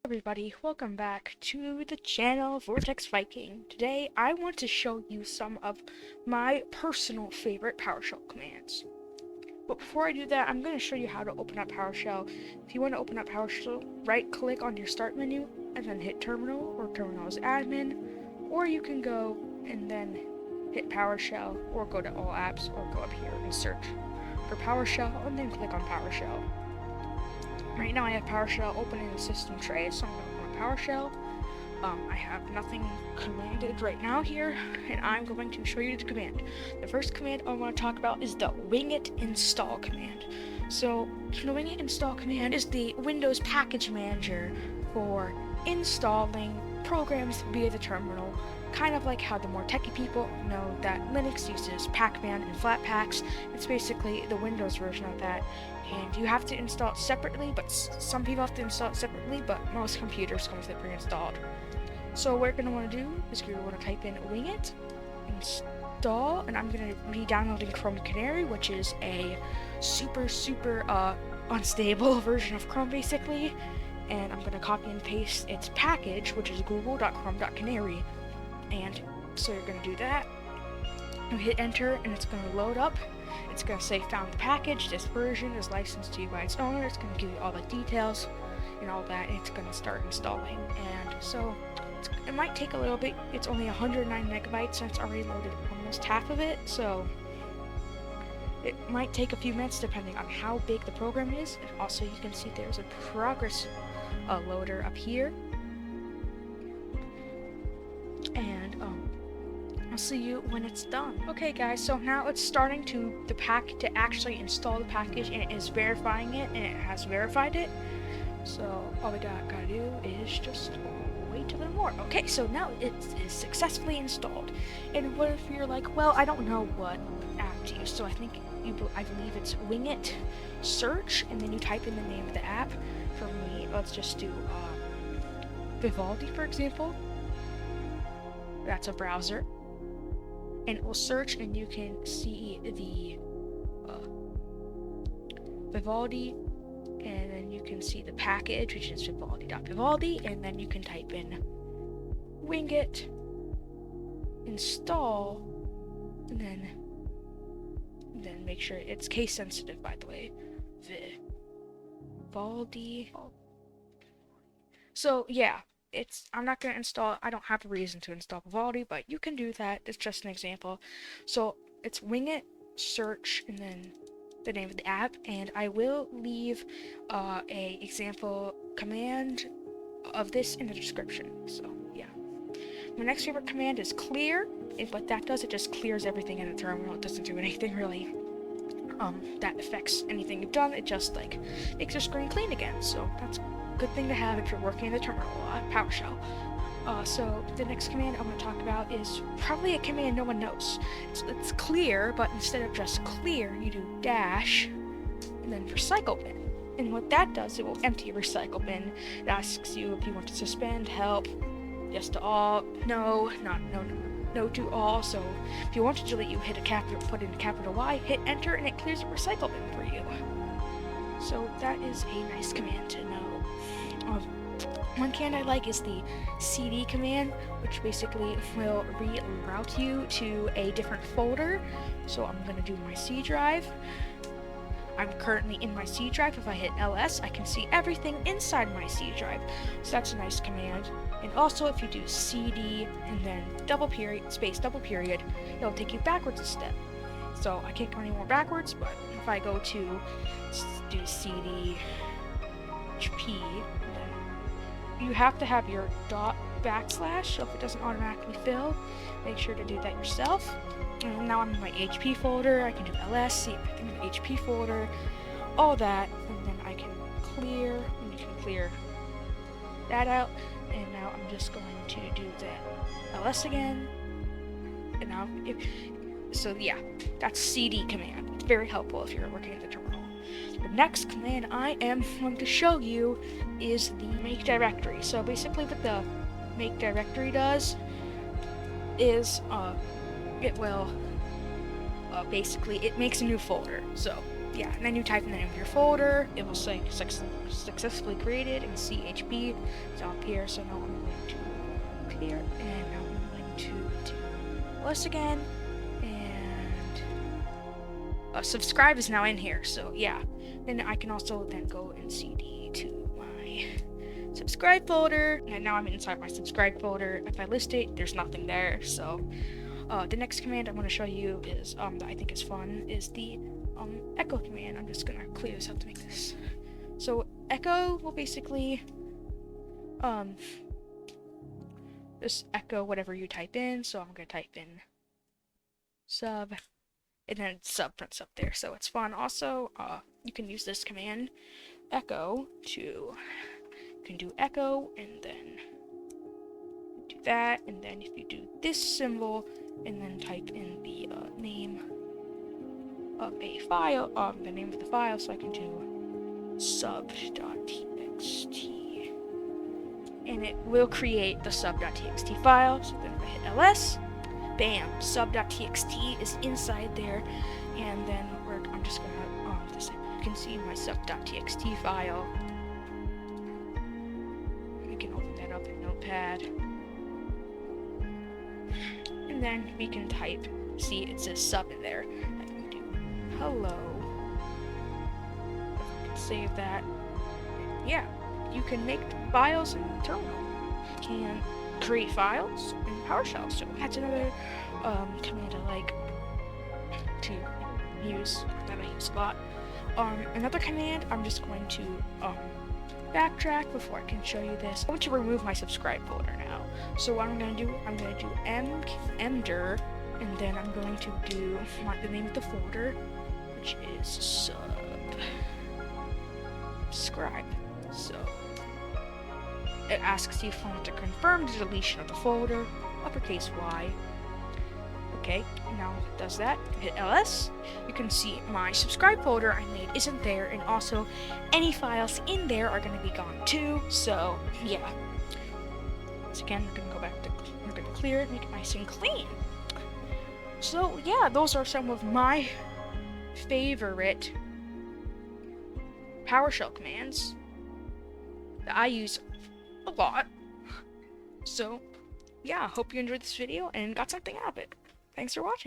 Everybody, welcome back to the channel Vortex Viking. Today I want to show you some of my personal favorite PowerShell commands. But before I do that, I'm going to show you how to open up PowerShell. If you want to open up PowerShell, right click on your start menu and then hit terminal or terminal as admin, or you can go and then hit PowerShell or go to all apps or go up here and search for PowerShell and then click on PowerShell. Right now I have PowerShell open in the system tray, so I'm going to open PowerShell. I have nothing commanded right now here, and I'm going to show you the command. The first command I want to talk about is the winget install command. So the winget install command is the Windows package manager for installing programs via the terminal, kind of like how the more techie people know that Linux uses Pacman and Flatpaks. It's basically the Windows version of that, and you have to install it separately, but some people have to install it separately, but most computers come with it pre-installed. So what you're going to want to do is you're going to type in winget install, and I'm going to be downloading Chrome Canary, which is a super unstable version of Chrome basically, and I'm going to copy and paste its package, which is google.chrome.canary. And so you're going to do that, you hit enter, and it's going to load up. It's going to say found the package, this version is licensed to you by its owner. It's going to give you all the details and all that, and it's going to start installing. And so it might take a little bit. It's only 109 megabytes, and it's already loaded almost half of it, so it might take a few minutes depending on how big the program is. And also you can see there's a progress loader up here. And I'll see you when it's done. Okay guys, so now it's starting to actually install the package, and it is verifying it, and it has verified it. So all we gotta do is just wait a little more. Okay, so now it is successfully installed. And what if you're like, well, I don't know what app to use, so I believe it's winget search, and then you type in the name of the app. For me, let's just do Vivaldi, for example. That's a browser, and it will search, and you can see the Vivaldi, and then you can see the package, which is Vivaldi.Vivladi, and then you can type in winget install, and then make sure it's case sensitive, by the way. Vivaldi. So yeah. I'm not going to install it. I don't have a reason to install Vivaldi, but you can do that. It's just an example. So it's winget search and then the name of the app, and I will leave a example command of this in the description. So yeah. My next favorite command is clear, and what that does, it just clears everything in the terminal. It doesn't do anything really that affects anything you've done. It just like makes your screen clean again. So that's good thing to have if you're working in the terminal a lot, PowerShell. So the next command I'm going to talk about is probably a command no one knows. It's clear, but instead of just clear, you do dash and then recyclebin. And what that does, it will empty your recycle bin. It asks you if you want to suspend, help, yes to all, no, no to all. So if you want to delete, you hit put in a capital Y, hit enter, and it clears your recycle bin for you. So that is a nice command to know. One command I like is the cd command, which basically will reroute you to a different folder. So I'm going to do my C drive. I'm currently in my C drive. If I hit ls, I can see everything inside my C drive. So that's a nice command. And also if you do cd and then space double period, it'll take you backwards a step. So I can't go any more backwards, but if I go to do cd HP, you have to have your /, so if it doesn't automatically fill, make sure to do that yourself. And now I'm in my HP folder. I can do ls, see everything in the HP folder, all that, and then I can clear, and you can clear that out. And now I'm just going to do the ls again, and now so yeah, that's cd command. It's very helpful if you're working in the terminal. The next command I am going to show you is the make directory. So basically what the make directory does is it will basically it makes a new folder. So yeah, and then you type in the name of your folder. It will say successfully created in CHP. It's up here. So now I'm going to clear, and now I'm going to do list again, and subscribe is now in here. So yeah, then I can also then go and CD to my subscribe folder, and now I'm inside my subscribe folder. If I list it, there's nothing there. So the next command I'm going to show you is that I think is fun is the echo command. I'm just gonna clear this up to make this. So echo will basically just echo whatever you type in. So I'm gonna type in sub, and then sub prints up there. So it's fun. Also, you can use this command echo to, you can do echo and then do that, and then if you do this symbol and then type in the name of a file, the name of the file, so I can do sub.txt, and it will create the sub.txt file. So then if I hit ls, bam, sub.txt is inside there, and then I'm just gonna you can see my sub.txt file. We can open that up in Notepad, and then we can type. See, it says sub in there. Hello. I can save that. Yeah, you can make files in Terminal. You can create files in PowerShell. So that's another command I like to use, that I use a lot. Another command, I'm just going to backtrack before I can show you this. I'm going to remove my subscribe folder now. So what I'm going to do, I'm going to do mkdir, and then I'm going to do the name of the folder, which is subscribe. So it asks you if you want to confirm the deletion of the folder, uppercase Y. Okay, now it does that. Hit ls. You can see my subscribe folder I made isn't there, and also any files in there are going to be gone too. So yeah. Once again, we're going to go back to clear it, make it nice and clean. So yeah, those are some of my favorite PowerShell commands that I use a lot. So yeah, hope you enjoyed this video and got something out of it. Thanks for watching.